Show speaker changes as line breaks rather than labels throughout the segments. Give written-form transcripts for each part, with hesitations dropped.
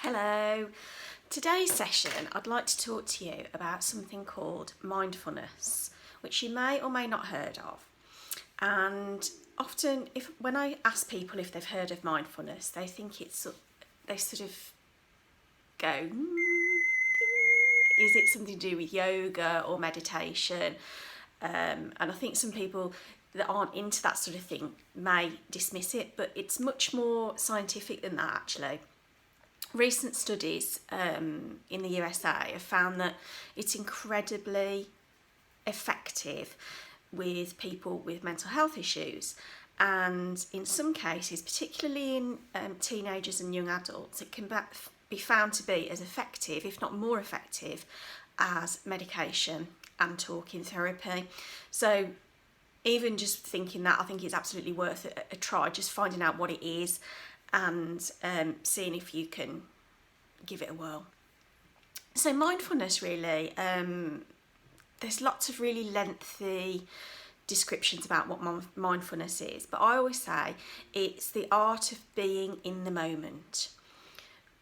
Hello. Today's session I'd like to talk to you about something called mindfulness, which you may or may not heard of. And often when I ask people if they've heard of mindfulness, they think they sort of go, is it something to do with yoga or meditation? And I think some people that aren't into that sort of thing may dismiss it, but it's much more scientific than that actually. Recent studies in the USA have found that it's incredibly effective with people with mental health issues, and in some cases, particularly in teenagers and young adults, it can be found to be as effective, if not more effective, as medication and talking therapy. So even just thinking that, I think it's absolutely worth a try, just finding out what it is and seeing if you can give it a whirl. So mindfulness really, there's lots of really lengthy descriptions about what mindfulness is, but I always say it's the art of being in the moment.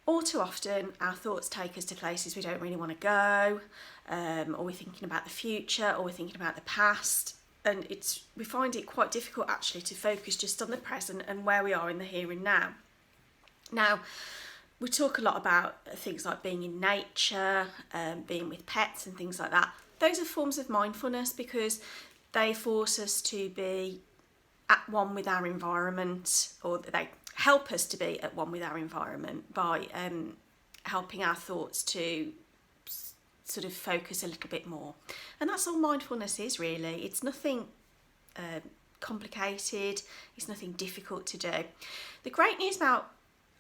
All too often our thoughts take us to places we don't really want to go, or we're thinking about the future, or we're thinking about the past, and we find it quite difficult actually to focus just on the present and where we are in the here and now. Now, we talk a lot about things like being in nature, being with pets and things like that. Those are forms of mindfulness because they force us to be at one with our environment, or they help us to be at one with our environment by helping our thoughts to sort of focus a little bit more. And that's all mindfulness is really. It's nothing complicated, it's nothing difficult to do. The great news about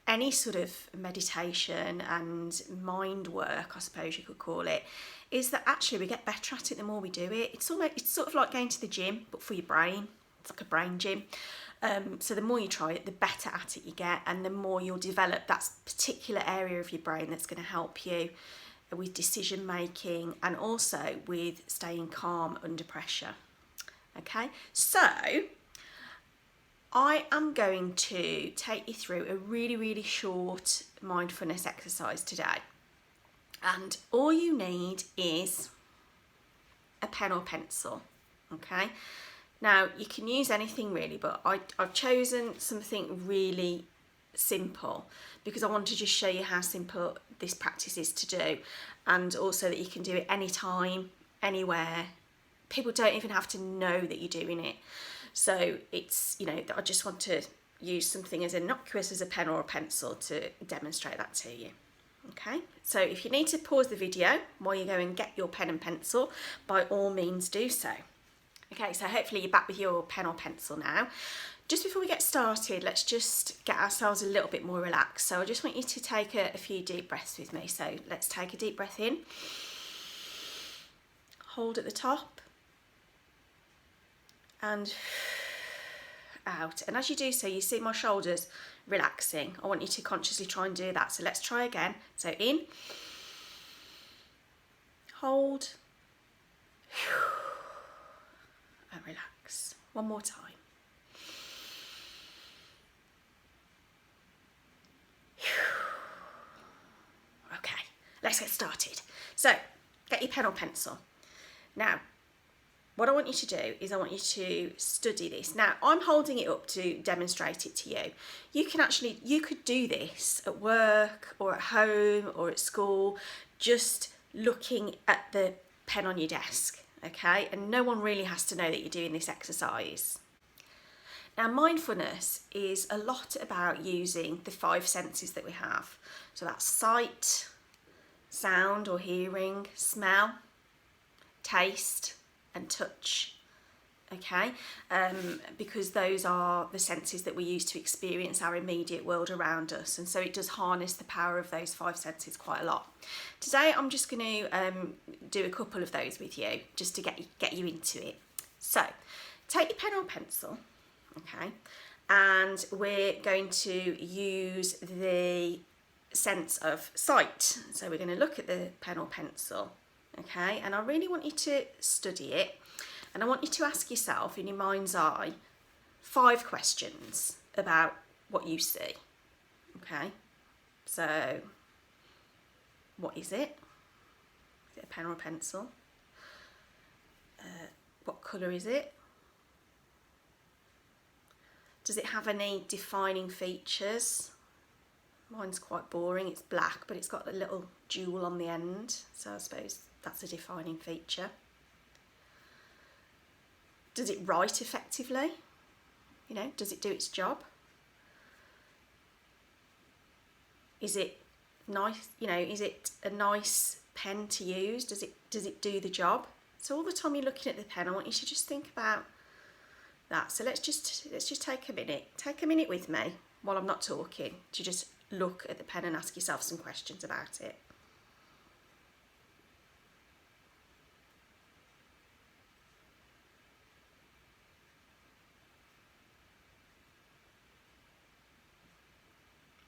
any sort of meditation and mind work, I suppose you could call it, is that actually we get better at it the more we do it. It's sort of like going to the gym, but for your brain. It's like a brain gym. So the more you try it, the better at it you get, and the more you'll develop that particular area of your brain that's going to help you with decision making and also with staying calm under pressure. Okay, so I am going to take you through a really, really short mindfulness exercise today. And all you need is a pen or pencil, okay? Now, you can use anything really, but I've chosen something really simple because I want to just show you how simple this practice is to do, and also that you can do it anytime, anywhere. People don't even have to know that you're doing it. So it's, I just want to use something as innocuous as a pen or a pencil to demonstrate that to you. Okay, so if you need to pause the video while you go and get your pen and pencil, by all means do so. Okay, so hopefully you're back with your pen or pencil now. Just before we get started, let's just get ourselves a little bit more relaxed. So I just want you to take a few deep breaths with me. So let's take a deep breath in, hold at the top, and out. And as you do so, you see my shoulders relaxing. I want you to consciously try and do that. So let's try again. So in, hold, and relax. One more time. Okay, let's get started. So get your pen or pencil. Now, what I want you to do is I want you to study this. Now, I'm holding it up to demonstrate it to you. You could do this at work or at home or at school, just looking at the pen on your desk, okay? And no one really has to know that you're doing this exercise. Now, mindfulness is a lot about using the 5 senses that we have. So that's sight, sound or hearing, smell, taste, and touch, okay? Because those are the senses that we use to experience our immediate world around us, and so it does harness the power of those 5 senses quite a lot. Today I'm just going to do a couple of those with you, just to get you into it. So take your pen or pencil, okay, and we're going to use the sense of sight. So we're going to look at the pen or pencil. Okay, and I really want you to study it, and I want you to ask yourself in your mind's eye 5 questions about what you see. Okay, so what is it? Is it a pen or a pencil? What colour is it? Does it have any defining features? Mine's quite boring, it's black, but it's got a little jewel on the end, so I suppose that's a defining feature. Does it write effectively? You know, does it do its job? Is it nice, you know, is it a nice pen to use? Does it do the job? So all the time you're looking at the pen, I want you to just think about that. So let's just take a minute with me while I'm not talking to just look at the pen and ask yourself some questions about it.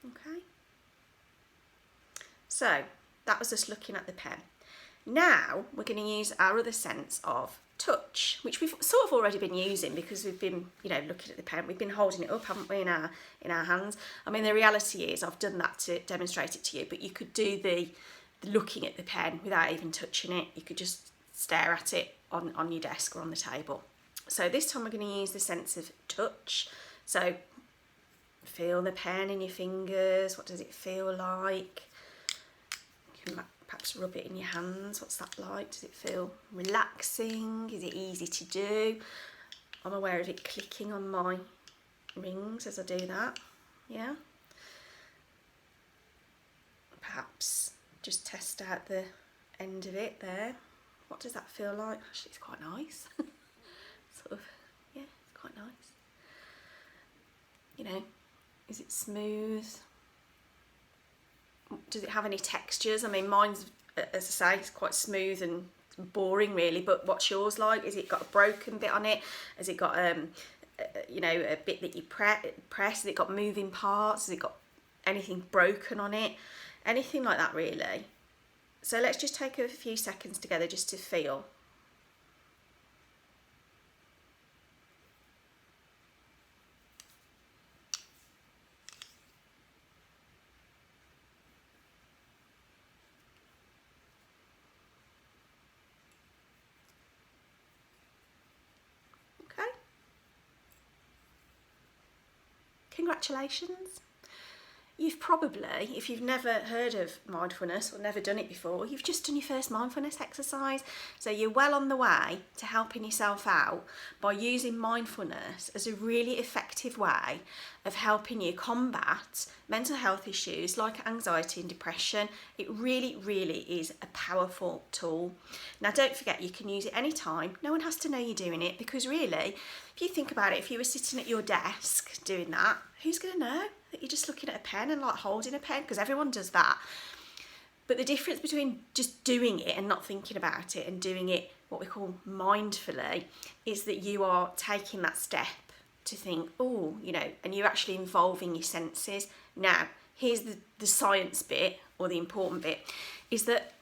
Okay. So that was us looking at the pen. Now we're going to use our other sense of touch, which we've sort of already been using because we've been, you know, looking at the pen. We've been holding it up, haven't we, in our hands. I mean, the reality is I've done that to demonstrate it to you, but you could do the looking at the pen without even touching it. You could just stare at it on your desk or on the table. So this time we're going to use the sense of touch. So feel the pen in your fingers. What does it feel like? You can perhaps rub it in your hands. What's that like? Does it feel relaxing? Is it easy to do? I'm aware of it clicking on my rings as I do that. Yeah. Perhaps just test out the end of it there. What does that feel like? Actually, it's quite nice. Sort of, yeah, it's quite nice. You know, is it smooth? Does it have any textures? I mean, mine's, as I say, it's quite smooth and boring really, but what's yours like? Has it got a broken bit on it? Has it got, you know, a bit that you press? Has it got moving parts? Has it got anything broken on it? Anything like that really. So let's just take a few seconds together just to feel. Okay. Congratulations. You've probably, if you've never heard of mindfulness or never done it before, you've just done your first mindfulness exercise. So you're well on the way to helping yourself out by using mindfulness as a really effective way of helping you combat mental health issues like anxiety and depression. It really, really is a powerful tool. Now, don't forget, you can use it anytime. No one has to know you're doing it, because really, if you think about it, if you were sitting at your desk doing that, who's going to know that you're just looking at a pen and like holding a pen? Because everyone does that. But the difference between just doing it and not thinking about it and doing it what we call mindfully is that you are taking that step to think, oh, you know, and you're actually involving your senses. Now, here's the science bit, or the important bit, is that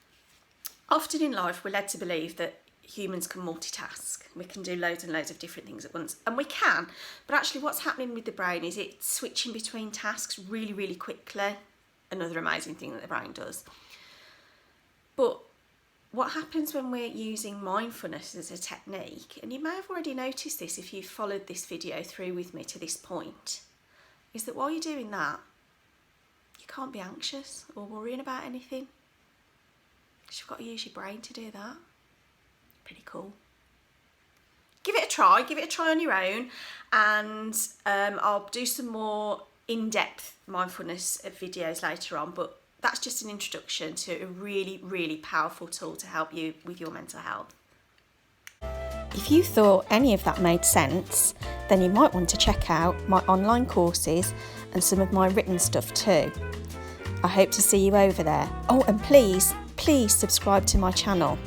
often in life we're led to believe that humans can multitask. We can do loads and loads of different things at once, and we can, but actually what's happening with the brain is it's switching between tasks really, really quickly. Another amazing thing that the brain does. But what happens when we're using mindfulness as a technique, and you may have already noticed this if you've followed this video through with me to this point, is that while you're doing that, you can't be anxious or worrying about anything, because you've got to use your brain to do that. Pretty cool. Give it a try on your own, and I'll do some more in-depth mindfulness videos later on, but that's just an introduction to a really, really powerful tool to help you with your mental health. If you thought any of that made sense, then you might want to check out my online courses and some of my written stuff too. I hope to see you over there. Oh, and please subscribe to my channel.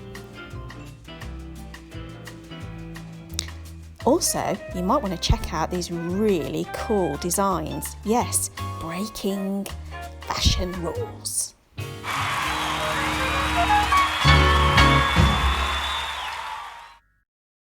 Also, you might want to check out these really cool designs. Yes, breaking fashion rules.